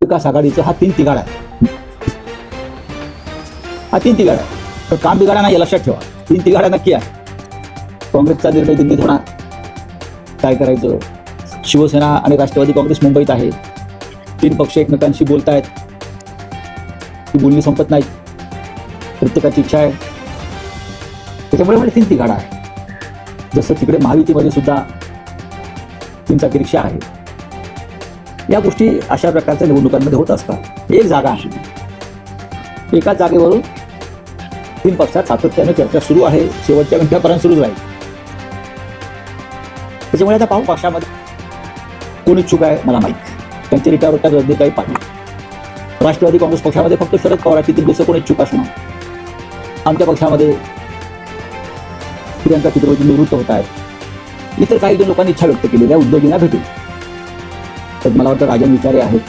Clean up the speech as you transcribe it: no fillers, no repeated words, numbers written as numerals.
विकास आघाडीचा हा 3 तिघाडा आहे. हा 3 तिघाडा आहे. तर काम बिघाडा नाही, लक्षात ठेवा. 3 तिघाडा नक्की आहे. काँग्रेसचा निर्णय दिल्लीत होणार, काय करायचं. शिवसेना आणि राष्ट्रवादी काँग्रेस मुंबईत आहे. 3 पक्ष एकमेकांशी बोलतायत. ती बोलणी संपत नाहीत. प्रत्येकाची इच्छा आहे. त्याच्यामुळे मला 3 तिघाडा आहे. जसं तिकडे महायुतीमध्ये सुद्धा 3 चाकी रिक्षा आहे. या गोष्टी अशा प्रकारच्या निवडणुकांमध्ये होत असतात. एक जागा आहे, एकाच जागेवरून 3 पक्षात सातत्याने चर्चा सुरू आहे. शेवटच्या मिनिटापर्यंत सुरूच राहील. त्याच्यामुळे आता पाहू पक्षामध्ये कोण इच्छुक आहे मला माहीत. त्यांचे रिटायर गर्दी काही पाहिजे. राष्ट्रवादी काँग्रेस पक्षामध्ये फक्त शरद पवार दुसरं कोण इच्छुक असणार. आमच्या पक्षामध्ये प्रियंका चित्रपती निवृत्त होत आहेत. इतर काही 2 लोकांनी इच्छा व्यक्त केलेल्या उद्योगींना भेटून. तर मला वाटतं राजन विचारे आहेत,